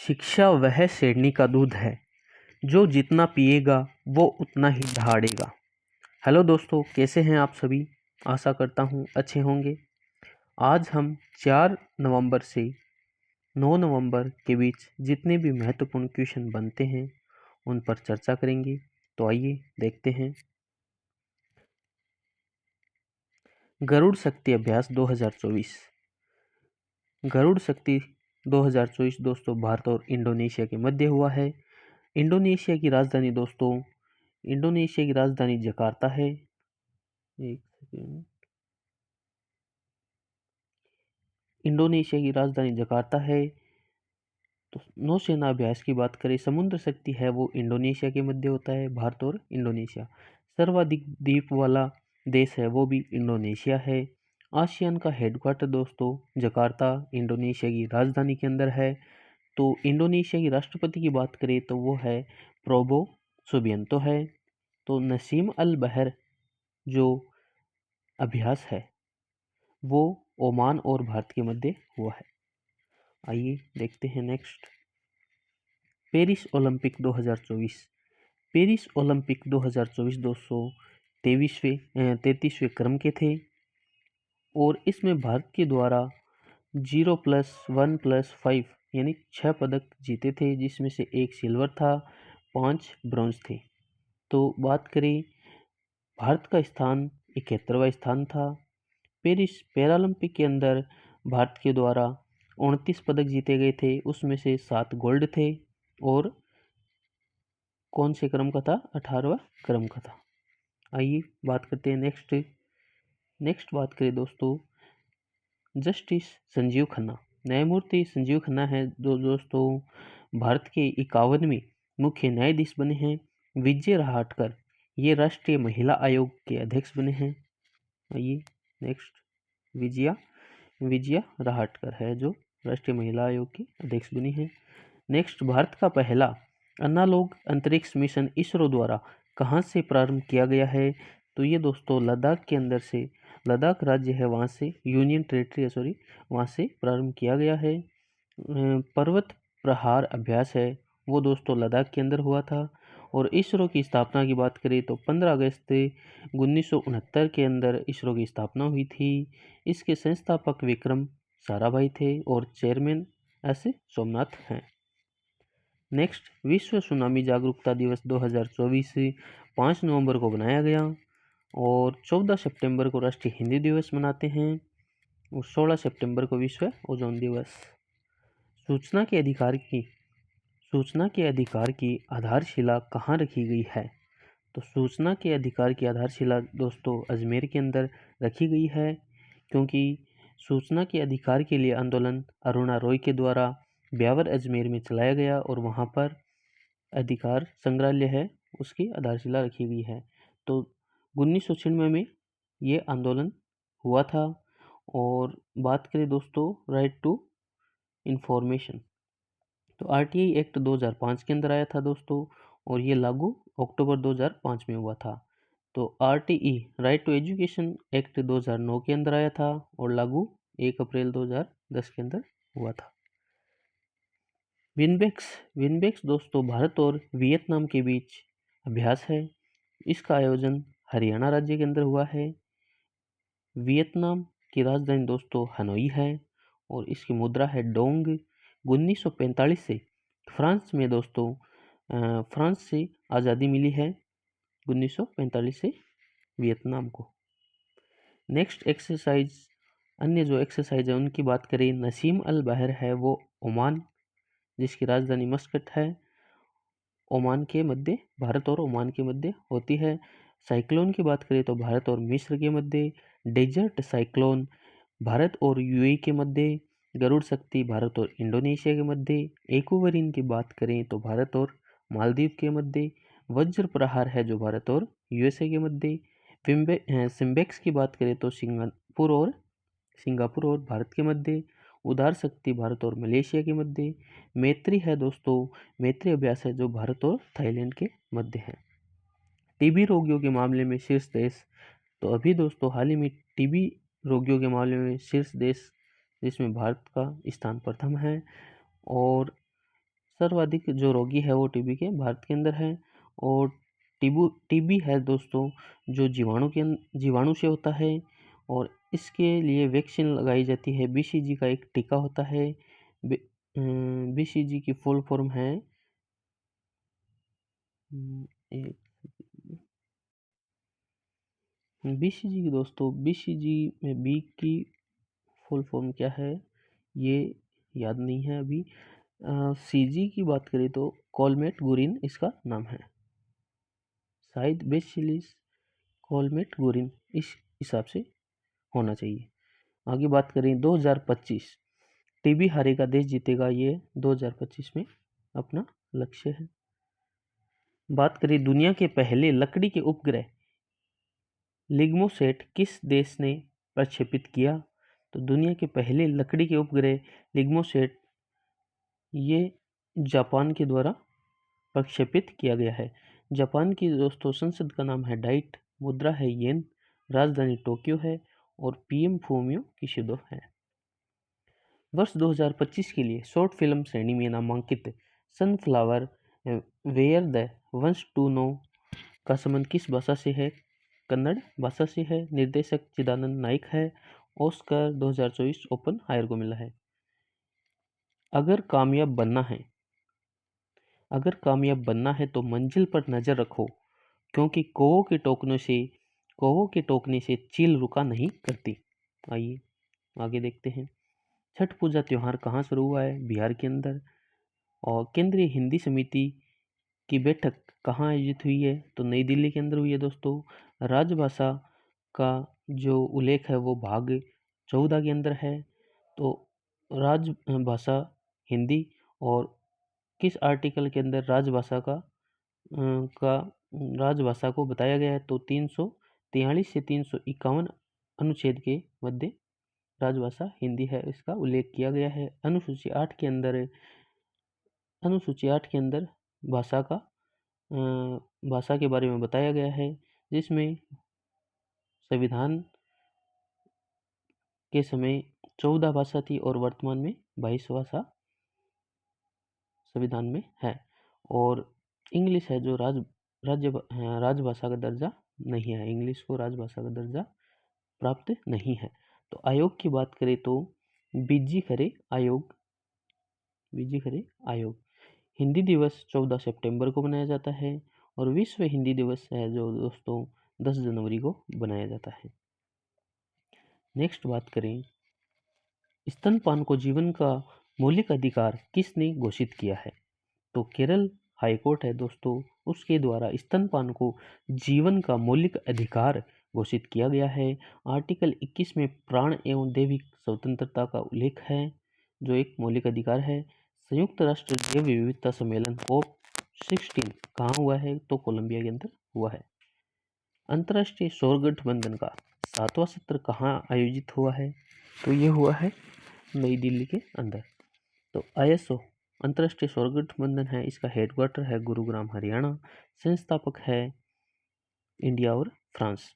शिक्षा वह शेरनी का दूध है जो जितना पिएगा वो उतना ही दहाड़ेगा। हेलो दोस्तों, कैसे हैं आप सभी? आशा करता हूँ अच्छे होंगे। आज हम 4 नवंबर से 9 नवंबर के बीच जितने भी महत्वपूर्ण क्वेश्चन बनते हैं उन पर चर्चा करेंगे। तो आइए देखते हैं। गरुड़ शक्ति अभ्यास 2024। गरुड़ शक्ति 2024 दोस्तों भारत और इंडोनेशिया के मध्य हुआ है। इंडोनेशिया की राजधानी जकार्ता है। एक सेकेंड। इंडोनेशिया की राजधानी जकार्ता है। तो नौसेना अभ्यास की बात करें, समुद्र शक्ति है वो इंडोनेशिया के मध्य होता है, भारत और इंडोनेशिया। सर्वाधिक द्वीप वाला देश है वो भी इंडोनेशिया है। आसियान का हेडक्वार्टर दोस्तों जकार्ता इंडोनेशिया की राजधानी के अंदर है। तो इंडोनेशिया की राष्ट्रपति की बात करें तो वो है प्रोबो सुबियांतो है। तो नसीम अल बहर जो अभ्यास है वो ओमान और भारत के मध्य हुआ है। आइए देखते हैं next. Paris Olympic 2024। Paris Olympic 2024 दोस्तों 33वें क्रम के थे और इसमें भारत के द्वारा 0+1+5 यानी 6 पदक जीते थे, जिसमें से 1 सिल्वर था, 5 ब्रॉन्ज थे। तो बात करें, भारत का स्थान 71वां स्थान था। पेरिस पैरालंपिक के अंदर भारत के द्वारा 29 पदक जीते गए थे, उसमें से 7 गोल्ड थे और कौन से क्रम का था? 18वां क्रम का था। आइए बात करते हैं नेक्स्ट बात करें दोस्तों जस्टिस संजीव खन्ना। न्यायमूर्ति संजीव खन्ना है जो दोस्तों भारत के 51वें मुख्य न्यायाधीश बने हैं। विजय रहाटकर ये राष्ट्रीय महिला आयोग के अध्यक्ष बने हैं। आइए नेक्स्ट। विजया रहाटकर है जो राष्ट्रीय महिला आयोग की अध्यक्ष बनी है। नेक्स्ट, भारत का पहला एनालॉग अंतरिक्ष मिशन इसरो द्वारा कहाँ से प्रारंभ किया गया है? तो ये दोस्तों लद्दाख के अंदर से, लद्दाख राज्य है वहाँ से, यूनियन टेरिटरी वहाँ से प्रारंभ किया गया है। पर्वत प्रहार अभ्यास है वो दोस्तों लद्दाख के अंदर हुआ था। और इसरो की स्थापना की बात करें तो 15 अगस्त 1969 के अंदर इसरो की स्थापना हुई थी। इसके संस्थापक विक्रम साराभाई थे और चेयरमैन एस सोमनाथ हैं। नेक्स्ट, विश्व सुनामी जागरूकता दिवस 2024 5 नवंबर को बनाया गया और 14 सितंबर को राष्ट्रीय हिंदी दिवस मनाते हैं और 16 सितंबर को विश्व ओजोन दिवस। सूचना के अधिकार की आधारशिला कहाँ रखी गई है? तो सूचना के अधिकार की आधारशिला दोस्तों अजमेर के अंदर रखी गई है, क्योंकि सूचना के अधिकार के लिए आंदोलन अरुणा रॉय के द्वारा ब्यावर अजमेर में चलाया गया और वहाँ पर अधिकार संग्रहालय है उसकी आधारशिला रखी गई है। तो 1996 में ये आंदोलन हुआ था। और बात करें दोस्तों राइट टू इंफॉर्मेशन, तो आरटीआई एक्ट 2005 के अंदर आया था दोस्तों और ये लागू अक्टूबर 2005 में हुआ था। तो RTE right to education act 2009 के अंदर आया था और लागू 1 अप्रैल 2010 के अंदर हुआ था। विनबेक्स दोस्तों भारत और वियतनाम के बीच अभ्यास है। इसका आयोजन हरियाणा राज्य के अंदर हुआ है। वियतनाम की राजधानी दोस्तों हनोई है और इसकी मुद्रा है डोंग। 1945 से फ्रांस में दोस्तों फ्रांस से आज़ादी मिली है 1945 से वियतनाम को। नेक्स्ट एक्सरसाइज, अन्य जो एक्सरसाइज है उनकी बात करें, नसीम अल बहर है वो ओमान जिसकी राजधानी मस्कट है, ओमान के मध्य, भारत और ओमान के मध्य होती है। साइक्लोन की बात करें तो भारत और मिस्र के मध्य। डेजर्ट साइक्लोन भारत और यूएई के मध्य। गरुड़ शक्ति भारत और इंडोनेशिया के मध्य। एक्वारिन की बात करें तो भारत और मालदीव के मध्य। वज्र प्रहार है जो भारत और यूएसए के मध्य। सिम्बेक्स की बात करें तो सिंगापुर और भारत के मध्य। उदार शक्ति भारत और मलेशिया के मध्य। मैत्री है दोस्तों, मैत्री अभ्यास है जो भारत और थाईलैंड के मध्य है। टीबी रोगियों के मामले में शीर्ष देश, तो अभी दोस्तों हाल ही में टीबी रोगियों के मामले में शीर्ष देश जिसमें भारत का स्थान प्रथम है। और सर्वाधिक जो रोगी है वो टीबी के भारत के अंदर है। और टीबी है दोस्तों जो जीवाणु से होता है और इसके लिए वैक्सीन लगाई जाती है। बीसीजी का एक टीका होता है। बीसीजी की फुल फॉर्म है बीसीजी की दोस्तों, बीसीजी में बी की फुल फॉर्म क्या है ये याद नहीं है अभी। सीजी की बात करें तो कॉलमेट गुरिन इसका नाम है, शायद बेसिलिस कॉलमेट गुरिन इस हिसाब से होना चाहिए। आगे बात करें 2025 टीबी हारेगा देश जीतेगा, ये 2025 में अपना लक्ष्य है। बात करें दुनिया के पहले लकड़ी के उपग्रह लिग्मोसेट किस देश ने प्रक्षेपित किया? तो दुनिया के पहले लकड़ी के उपग्रह लिग्मोसेट ये जापान के द्वारा प्रक्षेपित किया गया है। जापान की दोस्तों संसद का नाम है डाइट, मुद्रा है येन, राजधानी टोक्यो है और पीएम फूमियो किशिदो है। वर्ष 2025 के लिए शॉर्ट फिल्म श्रेणी में नामांकित sunflower were the ones to know का संबंध किस भाषा से है? कन्नड़ भाषा से है। निर्देशक चिदानंद नाइक है। ऑस्कर 2024 ओपन हायर को मिला है। अगर कामयाब बनना है तो मंजिल पर नजर रखो, क्योंकि कौवों के टोकने से चील रुका नहीं करती। आइए आगे देखते हैं। छठ पूजा त्योहार कहाँ शुरू हुआ है? बिहार के अंदर। और केंद्रीय हिंदी समिति की बैठक कहाँ आयोजित हुई है? तो नई दिल्ली के अंदर हुई है दोस्तों। राजभाषा का जो उल्लेख है वो भाग 14 के अंदर है। तो राजभाषा हिंदी और किस आर्टिकल के अंदर राजभाषा राजभाषा को बताया गया है? तो 343 से 351 अनुच्छेद के मध्य राजभाषा हिंदी है, इसका उल्लेख किया गया है। अनुसूची 8 के अंदर भाषा के बारे में बताया गया है, जिसमें संविधान के समय 14 भाषा थी और वर्तमान में 22 भाषा संविधान में है। और इंग्लिश है जो राजभाषा का दर्जा नहीं है, इंग्लिश को राजभाषा का दर्जा प्राप्त नहीं है। तो आयोग की बात करें तो बीजी खरे आयोग हिंदी दिवस 14 सितंबर को मनाया जाता है और विश्व हिंदी दिवस है जो दोस्तों 10 जनवरी को बनाया जाता है। नेक्स्ट बात करें, स्तनपान को जीवन का मौलिक अधिकार किसने घोषित किया है? तो केरल हाईकोर्ट है दोस्तों, उसके द्वारा स्तनपान को जीवन का मौलिक अधिकार घोषित किया गया है। आर्टिकल 21 में प्राण एवं दैविक स्वतंत्रता का उल्लेख है, जो एक मौलिक अधिकार है। संयुक्त राष्ट्र जैव विविधता सम्मेलन COP16 कहाँ हुआ है? तो कोलंबिया के अंदर हुआ है। अंतर्राष्ट्रीय सौर गठबंधन का 7वां सत्र कहाँ आयोजित हुआ है? तो ये हुआ है नई दिल्ली के अंदर। तो ISO अंतर्राष्ट्रीय सौर गठबंधन है, इसका हेडक्वार्टर है गुरुग्राम हरियाणा। संस्थापक है इंडिया और फ्रांस।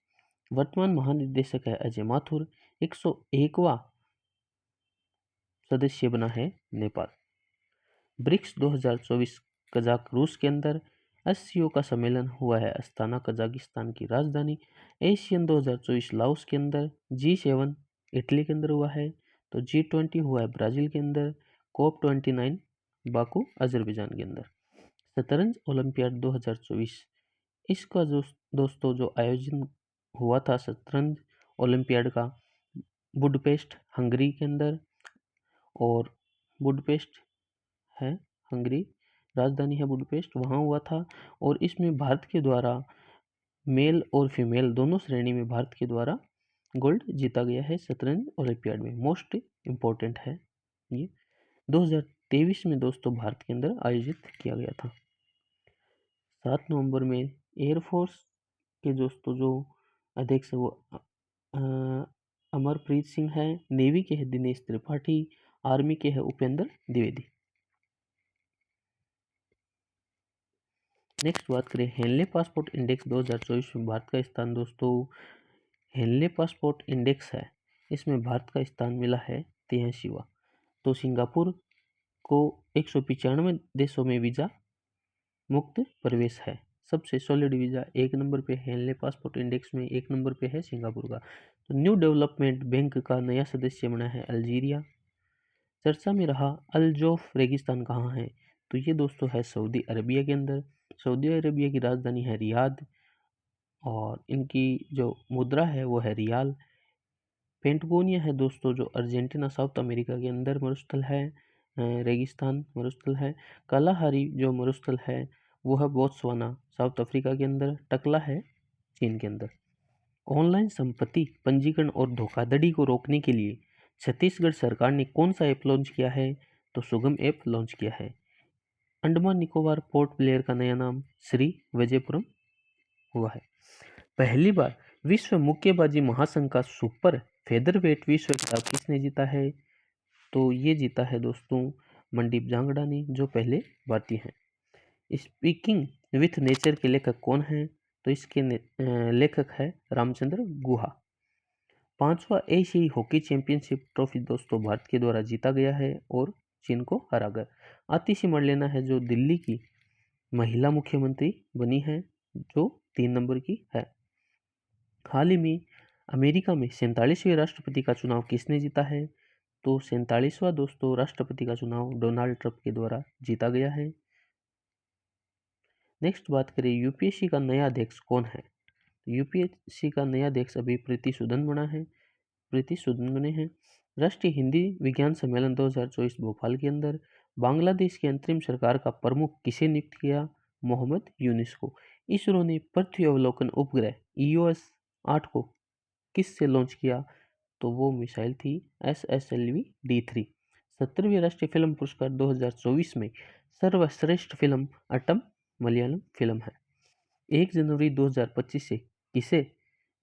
वर्तमान महानिदेशक है अजय माथुर। 101वां सदस्य बना है नेपाल। ब्रिक्स 2024 कजाक रूस के अंदर। SCO का सम्मेलन हुआ है अस्ताना कजाकिस्तान की राजधानी। एशियन 2024 लाओस के अंदर। G7 इटली के अंदर हुआ है। तो G20 हुआ है ब्राजील के अंदर। COP29 बाकू अजरबैजान के अंदर। शतरंज ओलंपियाड 2024 इसका जो दोस्तों जो आयोजन हुआ था शतरंज ओलंपियाड का बुडपेस्ट हंगरी के अंदर, और बुडपेस्ट है हंगरी, राजधानी है बुडपेस्ट, वहाँ हुआ था। और इसमें भारत के द्वारा मेल और फीमेल दोनों श्रेणी में भारत के द्वारा गोल्ड जीता गया है शतरंज ओलंपियाड में। मोस्ट इम्पोर्टेंट है ये। 2023 में दोस्तों भारत के अंदर आयोजित किया गया था। 7 नवंबर में एयरफोर्स के दोस्तों जो अध्यक्ष वो अमरप्रीत सिंह है। नेवी के है दिनेश त्रिपाठी। आर्मी के है उपेंद्र द्विवेदी। नेक्स्ट बात करें हेनले पासपोर्ट इंडेक्स 2024 में भारत का स्थान दोस्तों। हेनले पासपोर्ट इंडेक्स है, इसमें भारत का स्थान मिला है 83वां। तो सिंगापुर को 195 देशों में वीज़ा मुक्त प्रवेश है। सबसे सॉलिड वीज़ा 1 नंबर पे है, हेनले पासपोर्ट इंडेक्स में 1 नंबर पे है सिंगापुर का। तो न्यू डेवलपमेंट बैंक का नया सदस्य बना है अल्जीरिया। चर्चा में रहा अल-जोफ रेगिस्तान कहाँ है, तो ये दोस्तों है सऊदी अरबिया के अंदर। सऊदी अरबिया की राजधानी है रियाद और इनकी जो मुद्रा है वो है रियाल। पेंटगोनिया है दोस्तों जो अर्जेंटीना साउथ अमेरिका के अंदर मरुस्थल है, रेगिस्तान मरुस्थल है। कालाहारी जो मरुस्थल है वो है बोत्सवाना साउथ अफ्रीका के अंदर। टकला है चीन के अंदर। ऑनलाइन संपत्ति पंजीकरण और धोखाधड़ी को रोकने के लिए छत्तीसगढ़ सरकार ने कौन सा ऐप लॉन्च किया है, तो सुगम ऐप लॉन्च किया है। अंडमान निकोबार पोर्ट ब्लेयर का नया नाम श्री विजयपुरम हुआ है। पहली बार विश्व मुक्केबाजी महासंघ का सुपर फेदरवेट विश्व खिताब किसने जीता है, तो ये जीता है दोस्तों मनदीप जांगड़ा ने, जो पहले भारतीय हैं। स्पीकिंग विथ नेचर के लेखक कौन है, तो इसके लेखक है रामचंद्र गुहा। 5वां एशियाई हॉकी चैंपियनशिप ट्रॉफी दोस्तों भारत के द्वारा जीता गया है और चीन को हराकर। आतिशी मरलेना है जो दिल्ली की महिला मुख्यमंत्री बनी है, जो 3 नंबर की है। हाल ही में अमेरिका में 47वें राष्ट्रपति का चुनाव किसने जीता है, तो 47वां दोस्तों राष्ट्रपति का चुनाव डोनाल्ड ट्रंप के द्वारा जीता गया है। नेक्स्ट बात करें यूपीएससी का नया अध्यक्ष कौन है, यूपीएससी का नया अध्यक्ष अभी प्रीति सूदन बना है, प्रीति सूदन बने हैं। राष्ट्रीय हिंदी विज्ञान सम्मेलन 2024 भोपाल के अंदर बांग्लादेश की अंतरिम सरकार का प्रमुख किसे नियुक्त किया, मोहम्मद यूनिस को। इसरो ने पृथ्वी अवलोकन उपग्रह EOS 8 को किससे लॉन्च किया, तो वो मिसाइल थी SSLV D3। 70वें राष्ट्रीय फिल्म पुरस्कार 2024 में सर्वश्रेष्ठ फिल्म अटम मलयालम फिल्म है। 1 जनवरी 2025 से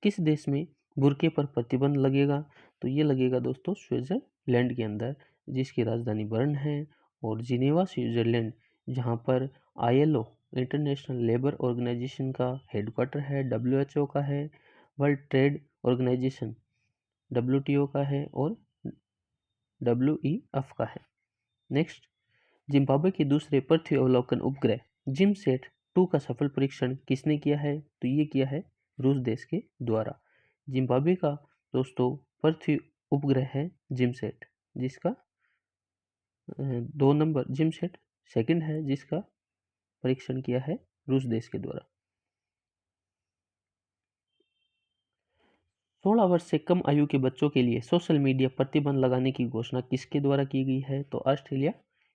किस देश में बुर्के पर प्रतिबंध लगेगा, तो ये लगेगा दोस्तों स्विट्जरलैंड के अंदर, जिसकी राजधानी बर्न है। और जिनेवा स्विट्जरलैंड जहाँ पर ILO इंटरनेशनल लेबर ऑर्गेनाइजेशन का हेडक्वार्टर है, WHO का है, वर्ल्ड ट्रेड ऑर्गेनाइजेशन WTO का है और WEF का है। नेक्स्ट जिम्बाब्वे के दूसरे पृथ्वी अवलोकन उपग्रह जिमसेट 2 का सफल परीक्षण किसने किया है, तो ये किया है रूस देश के द्वारा। जिम्बाब्वे का दोस्तों पृथ्वी उपग्रह है जिमसेट, जिसका 2 नंबर जिमसेट सेकंड है, जिसका परीक्षण किया है रूस देश के द्वारा। 16 वर्ष से कम आयु के बच्चों के लिए सोशल मीडिया प्रतिबंध लगाने की घोषणा किसके द्वारा की गई है, तो ऑस्ट्रेलिया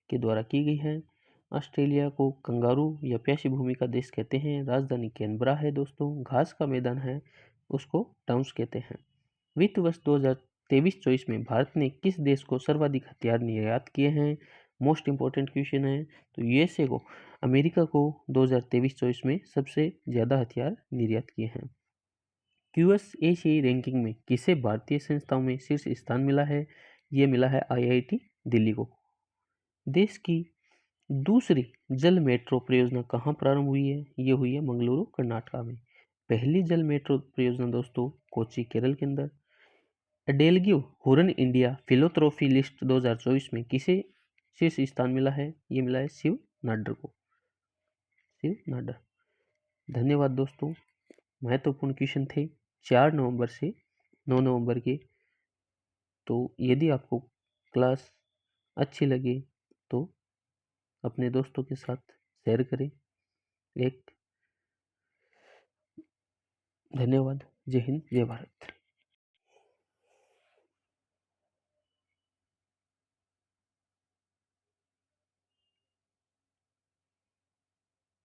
के द्वारा की गई है। ऑस्ट्रेलिया को कंगारू या प्यासी भूमि का देश कहते हैं। राजधानी कैनबरा है दोस्तों। घास का मैदान है उसको डाउन्स कहते हैं। वित्त वर्ष 2023-24 में भारत ने किस देश को सर्वाधिक हथियार निर्यात किए हैं, मोस्ट इंपॉर्टेंट क्वेश्चन है। तो USA को, अमेरिका को 2023-24 में सबसे ज़्यादा हथियार निर्यात किए हैं। QS एशियाई रैंकिंग में किसे भारतीय संस्थाओं में शीर्ष स्थान मिला है, ये मिला है IIT दिल्ली को। देश की दूसरी जल मेट्रो परियोजना कहाँ प्रारंभ हुई है, ये हुई है मंगलुरु कर्नाटका में। पहली जल मेट्रो परियोजना दोस्तों कोच्चि केरल के अंदर। एडेलग्यू हुरन इंडिया फिलोथ्रोफी लिस्ट 2024 में किसे शीर्ष स्थान मिला है, ये मिला है शिव नाडर को, शिव नाडर। धन्यवाद दोस्तों। महत्वपूर्ण क्वेश्चन थे 4 नवंबर से 9 नवंबर के। तो यदि आपको क्लास अच्छी लगे तो अपने दोस्तों के साथ शेयर करें। एक धन्यवाद। जय हिंद, जय भारत।